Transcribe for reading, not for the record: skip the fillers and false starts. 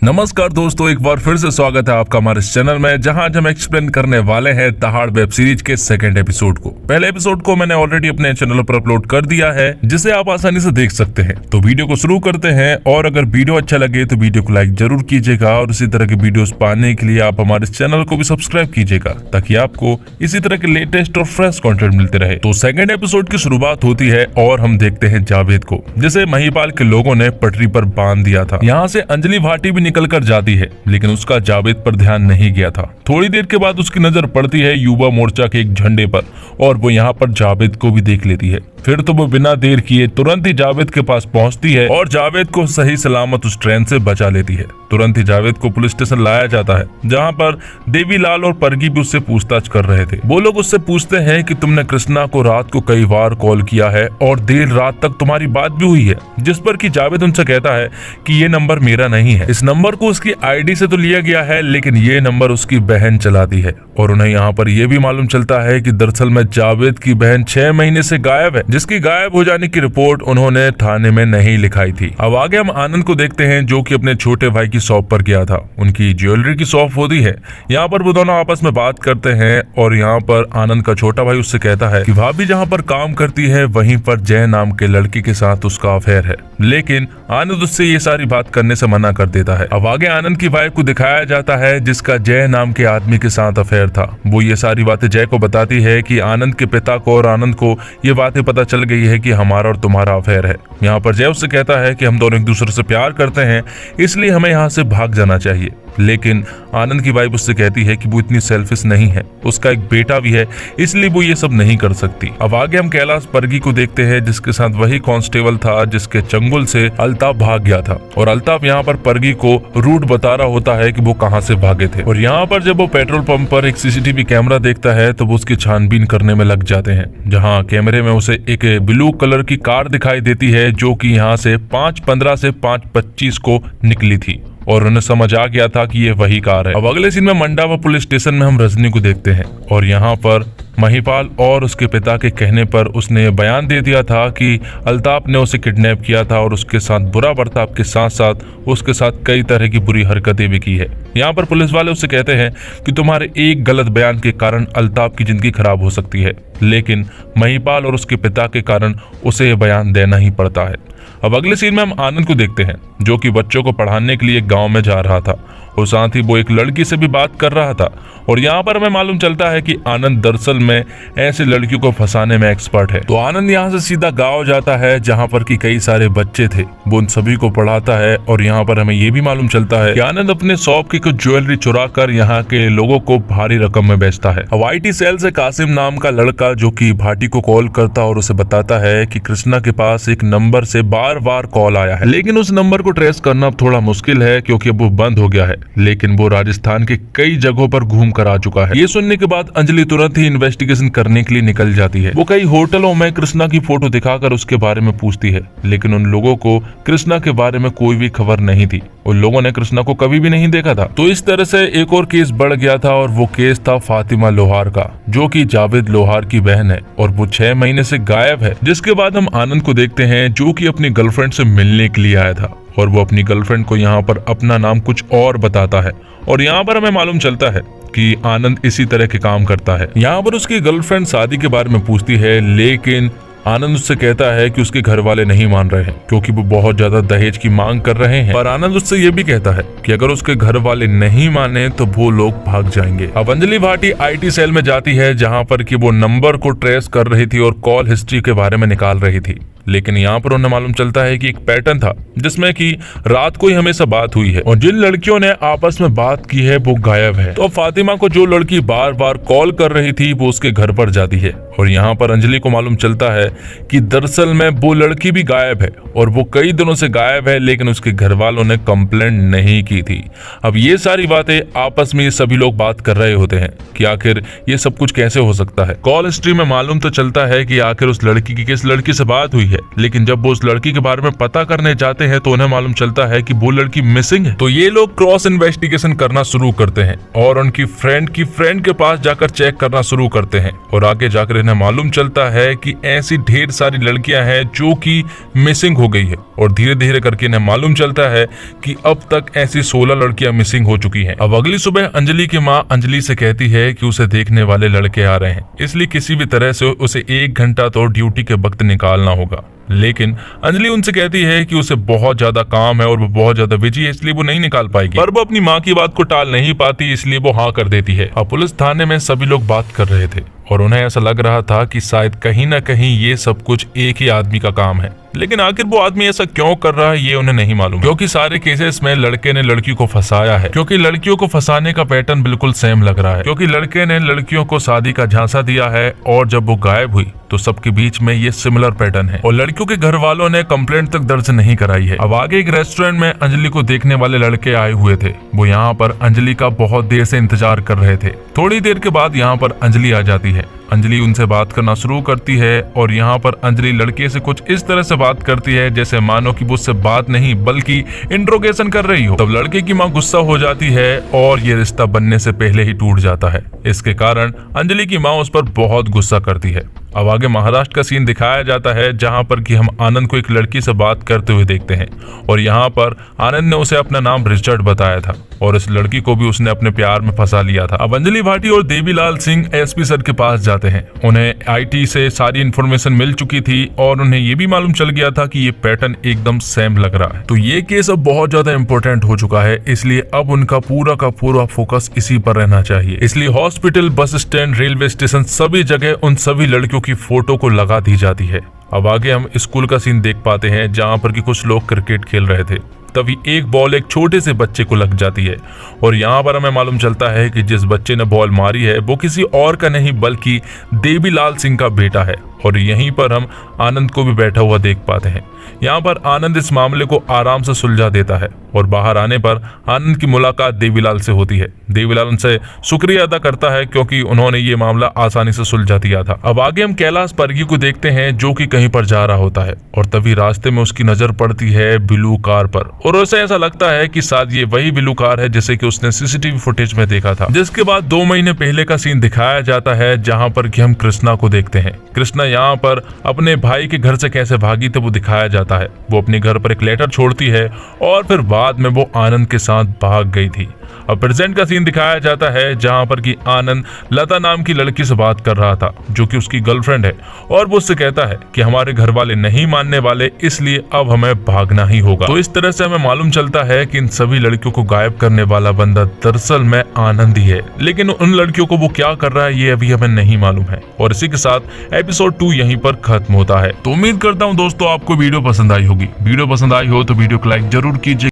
नमस्कार दोस्तों, एक बार फिर से स्वागत है आपका हमारे इस चैनल में, जहां आज हम एक्सप्लेन करने वाले हैं दहाड़ वेब सीरीज के सेकंड एपिसोड को। पहले एपिसोड को मैंने ऑलरेडी अपने चैनल पर अपलोड कर दिया है, जिसे आप आसानी से देख सकते हैं। तो वीडियो को शुरू करते हैं, और अगर वीडियो अच्छा लगे तो वीडियो को लाइक जरूर कीजिएगा, और इसी तरह के वीडियोस पाने के लिए आप हमारे चैनल को भी सब्सक्राइब कीजिएगा, ताकि आपको इसी तरह के लेटेस्ट और फ्रेश कंटेंट मिलते रहे। तो सेकंड एपिसोड की शुरुआत होती है और हम देखते हैं जावेद को, जिसे महिपाल के लोगों ने पटरी पर बांध दिया था। यहाँ से अंजलि भाटी भी निकल कर जाती है, लेकिन उसका जावेद पर ध्यान नहीं गया था। थोड़ी देर के बाद उसकी नजर पड़ती है युवा मोर्चा के एक झंडे पर, और वो यहाँ पर जावेद को भी देख लेती है। फिर तो वो बिना देर किए तुरंत ही जावेद के पास पहुंचती है और जावेद को सही सलामत उस ट्रेन से बचा लेती है। तुरंत ही जावेद को पुलिस स्टेशन लाया जाता है, जहां पर देवीलाल और परगी भी उससे पूछताछ कर रहे थे। वो लोग उससे पूछते हैं कि तुमने कृष्णा को रात को कई बार कॉल किया है और देर रात तक तुम्हारी बात भी हुई है, जिस पर कि जावेद उनसे कहता है कि ये नंबर मेरा नहीं है। इस नंबर को उसकी आईडी से तो लिया गया है, लेकिन ये नंबर उसकी बहन चलाती है। और उन्हें यहाँ पर यह भी मालूम चलता है कि दरअसल में जावेद की बहन 6 महीने से गायब है, जिसकी गायब हो जाने की रिपोर्ट उन्होंने थाने में नहीं लिखाई थी। अब आगे हम आनंद को देखते हैं, जो कि अपने छोटे भाई की शॉप पर गया था। उनकी ज्वेलरी की शॉप होती है। यहाँ पर वो दोनों आपस में बात करते हैं, और यहाँ पर आनंद का छोटा भाई उससे कहता है कि भाभी जहाँ पर काम करती है वहीं पर जय नाम के लड़की के साथ उसका अफेयर है, लेकिन आनंद उससे ये सारी बात करने से मना कर देता है। अब आगे आनंद की वाइफ को दिखाया जाता है, जिसका जय नाम के आदमी के साथ अफेयर था। वो ये सारी बातें जय को बताती है कि आनंद के पिता को और आनंद को ये बातें पता चल गई है कि हमारा और तुम्हारा अफेयर है। यहाँ पर जय उससे कहता है कि हम दोनों एक दूसरे से प्यार करते हैं, इसलिए हमें यहाँ से भाग जाना चाहिए। लेकिन आनंद की वाइफ उससे कहती है कि वो इतनी सेल्फिश नहीं है, उसका एक बेटा भी है, इसलिए वो ये सब नहीं कर सकती। अब आगे हम कैलाश परगी को देखते हैं, जिसके साथ वही कांस्टेबल था जिसके चंगुल से अल्ताफ भाग गया था, और अल्ताफ यहाँ पर परगी को रूट बता रहा होता है कि वो कहाँ से भागे थे। और यहाँ पर जब वो पेट्रोल पंप पर एक सीसीटीवी कैमरा देखता है, तो वो उसकी छानबीन करने में लग जाते हैं, जहाँ कैमरे में उसे एक ब्लू कलर की कार दिखाई देती है, जो कि यहाँ से 5:15 से 5:25 को निकली थी, और उन्हें समझ आ गया था कि ये वही कार है। अब अगले सीन में मंडावा पुलिस स्टेशन में हम रजनी को देखते हैं, और यहाँ पर महिपाल और उसके पिता के कहने पर उसने बयान दे दिया था कि अल्ताफ ने उसे किडनैप किया था, और उसके साथ बुरा बर्ताव के साथ साथ उसके साथ कई तरह की बुरी हरकतें भी की है। यहाँ पर पुलिस वाले उससे कहते हैं कि तुम्हारे एक गलत बयान के कारण अल्ताफ की जिंदगी खराब हो सकती है, लेकिन महिपाल और उसके पिता के कारण उसे यह बयान देना ही पड़ता है। अब अगले सीन में हम आनंद को देखते हैं, जो कि बच्चों को पढ़ाने के लिए गांव में जा रहा था, और साथ ही वो एक लड़की से भी बात कर रहा था। और यहाँ पर हमें मालूम चलता है कि आनंद दरअसल में ऐसे लड़कियों को फंसाने में एक्सपर्ट है। तो आनंद यहाँ से सीधा गांव जाता है, जहाँ पर कि कई सारे बच्चे थे, वो उन सभी को पढ़ाता है। और यहाँ पर हमें ये भी मालूम चलता है कि आनंद अपने शॉप की कुछ ज्वेलरी चुरा कर यहाँ के लोगों को भारी रकम में बेचता है। अब IT सेल से कासिम नाम का लड़का, जो कि भाटी को कॉल करता और उसे बताता है कि कृष्णा के पास एक नंबर से बार बार कॉल आया है, लेकिन उस नंबर को ट्रेस करना थोड़ा मुश्किल है, क्योंकि अब वो बंद हो गया है, लेकिन वो राजस्थान के कई जगहों पर घूम कर आ चुका है। ये सुनने के बाद अंजलि तुरंत ही इन्वेस्टिगेशन करने के लिए निकल जाती है। वो कई होटलों में कृष्णा की फोटो दिखाकर उसके बारे में पूछती है, लेकिन उन लोगों को कृष्णा के बारे में कोई भी खबर नहीं थी। उन लोगों ने कृष्णा को कभी भी नहीं देखा था। तो इस तरह से एक और केस बढ़ गया था, और वो केस था फातिमा लोहार का, जो कि जावेद लोहार की बहन है, और वो 6 महीने से गायब है। जिसके बाद हम आनंद को देखते हैं, जो कि अपनी गर्लफ्रेंड से मिलने के लिए आया था, और वो अपनी गर्लफ्रेंड को यहाँ पर अपना नाम कुछ और बताता है। और यहाँ पर हमें मालूम चलता है कि आनंद इसी तरह के काम करता है। यहाँ पर उसकी गर्लफ्रेंड शादी के बारे में पूछती है, लेकिन आनंद उससे कहता है कि उसके घर वाले नहीं मान रहे हैं, क्योंकि वो बहुत ज्यादा दहेज की मांग कर रहे हैं। पर आनंद उससे ये भी कहता है कि अगर उसके घर वाले नहीं माने तो वो लोग भाग जाएंगे। अब अंजलि भाटी IT सेल में जाती है, जहाँ पर कि वो नंबर को ट्रेस कर रही थी और कॉल हिस्ट्री के बारे में निकाल रही थी। लेकिन यहाँ पर उन्हें मालूम चलता है कि एक पैटर्न था, जिसमें कि रात को ही हमेशा बात हुई है, और जिन लड़कियों ने आपस में बात की है वो गायब है। तो फातिमा को जो लड़की बार बार कॉल कर रही थी, वो उसके घर पर जाती है। और यहाँ पर अंजलि को मालूम चलता है कि दरअसल में वो लड़की भी गायब है, और वो कई दिनों से गायब है, लेकिन उसके घर वालों ने कंप्लेंट नहीं की थी। अब ये सारी बातें आपस में ये सभी लोग बात कर रहे होते हैं कि आखिर ये सब कुछ कैसे हो सकता है। कॉल हिस्ट्री में मालूम तो चलता है कि आखिर उस लड़की की किस लड़की से बात हुई है, है, लेकिन जब वो उस लड़की के बारे में पता करने जाते हैं तो उन्हें मालूम चलता है कि वो लड़की मिसिंग है। तो ये लोग क्रॉस इन्वेस्टिगेशन करना शुरू करते हैं और उनकी फ्रेंड के पास जाकर चेक करना शुरू करते हैं और आगे जाकर इन्हें मालूम चलता है कि ऐसी ढेर सारी लड़कियां हैं जो कि मिसिंग हो गई है और धीरे धीरे करके इन्हें मालूम चलता है कि अब तक ऐसी 16 लड़कियां मिसिंग हो चुकी हैं। अब अगली सुबह अंजलि की माँ अंजलि से कहती है कि उसे देखने वाले लड़के आ रहे हैं, इसलिए किसी भी तरह से उसे 1 घंटा तो ड्यूटी के वक्त निकालना होगा। लेकिन अंजलि उनसे कहती है कि उसे बहुत ज्यादा काम है और वो बहुत ज्यादा बिजी है, इसलिए वो नहीं निकाल पाएगी। पर वो अपनी माँ की बात को टाल नहीं पाती, इसलिए वो हाँ कर देती है। अब पुलिस थाने में सभी लोग बात कर रहे थे और उन्हें ऐसा लग रहा था कि शायद कहीं ना कहीं ये सब कुछ एक ही आदमी का काम है, लेकिन आखिर वो आदमी ऐसा क्यों कर रहा है ये उन्हें नहीं मालूम, क्योंकि सारे केसेस में लड़के ने लड़की को फंसाया है, क्योंकि लड़कियों को फंसाने का पैटर्न बिल्कुल सेम लग रहा है, क्योंकि लड़के ने लड़कियों को शादी का झांसा दिया है और जब वो गायब हुई तो सबके बीच में ये सिमिलर पैटर्न है और लड़कियों के घर वालों ने कंप्लेंट तक दर्ज नहीं कराई है। अब आगे एक रेस्टोरेंट में अंजलि को देखने वाले लड़के आए हुए थे, वो यहाँ पर अंजलि का बहुत देर से इंतजार कर रहे थे। थोड़ी देर के बाद यहाँ पर अंजलि आ जाती है। अंजलि उनसे बात करना शुरू करती है और यहाँ पर अंजलि लड़के से कुछ इस तरह से बात करती है जैसे मानो कि वो उससे बात नहीं बल्कि इंट्रोगेशन कर रही हो। तब लड़के की माँ गुस्सा हो जाती है और ये रिश्ता बनने से पहले ही टूट जाता है। इसके कारण अंजलि की माँ उस पर बहुत गुस्सा करती है। अब आगे महाराष्ट्र का सीन दिखाया जाता है जहां पर कि हम आनंद को एक लड़की से बात करते हुए देखते हैं और यहाँ पर आनंद ने उसे अपना नाम रिचर्ड बताया था और इस लड़की को भी उसने अपने प्यार में फंसा लिया था। अब अंजलि भाटी और देवीलाल सिंह एसपी सर के पास जाते हैं। उन्हें आईटी से सारी इन्फॉर्मेशन मिल चुकी थी और उन्हें ये भी मालूम चल गया था कि ये पैटर्न एकदम सेम लग रहा है। तो ये केस अब बहुत ज्यादा इंपॉर्टेंट हो चुका है, इसलिए अब उनका पूरा का पूरा फोकस इसी पर रहना चाहिए। इसलिए hospital, bus stand, railway station, सभी जगह उन सभी लड़कियों की फोटो को लगा दी जाती है। अब आगे हम स्कूल का सीन देख पाते हैं जहां पर कि कुछ लोग क्रिकेट खेल रहे थे। तभी एक बॉल एक छोटे से बच्चे को लग जाती है और यहाँ पर हमें मालूम चलता है कि जिस बच्चे ने बॉल मारी है वो किसी और का नहीं बल्कि देवीलाल सिंह का बेटा है और यहीं पर हम आनंद को भी बैठा हुआ देख पाते हैं। यहाँ पर आनंद इस मामले को आराम से सुलझा देता है और बाहर आने पर आनंद की मुलाकात देवीलाल से होती है। देवीलाल उनसे शुक्रिया अदा करता है क्योंकि उन्होंने ये मामला आसानी से सुलझा दिया था। अब आगे हम कैलाश परगी को देखते हैं जो कि कहीं पर जा रहा होता है और तभी रास्ते में उसकी नजर पड़ती है ब्लू कार पर और उसे ऐसा लगता है कि शायद ये वही ब्लू कार है जिसे कि उसने सीसीटीवी फुटेज में देखा था। जिसके बाद 2 महीने पहले का सीन दिखाया जाता है जहाँ पर कि हम कृष्णा को देखते हैं। कृष्णा यहाँ पर अपने भाई के घर से कैसे भागी थे वो दिखाया जाता है। वो अपने घर पर एक लेटर छोड़ती है और फिर बाद में वो आनंद के साथ भाग गई थी। अब प्रेजेंट का सीन दिखाया जाता है जहां पर कि आनंद लता नाम की लड़की से बात कर रहा था जो कि उसकी गर्लफ्रेंड है और वो उससे कहता है कि हमारे घर वाले नहीं मानने वाले, इसलिए अब हमें भागना ही होगा। तो इस तरह से हमें मालूम चलता है कि इन सभी लड़कियों को गायब करने वाला बंदा दरअसल में आनंद ही है, लेकिन उन लड़कियों को वो क्या कर रहा है ये अभी हमें नहीं मालूम है। और इसी के साथ एपिसोड 2 यहीं पर खत्म होता है। तो उम्मीद करता हूँ दोस्तों आपको वीडियो पसंद आई होगी। वीडियो पसंद आई हो तो वीडियो को लाइक जरूर कीजिए।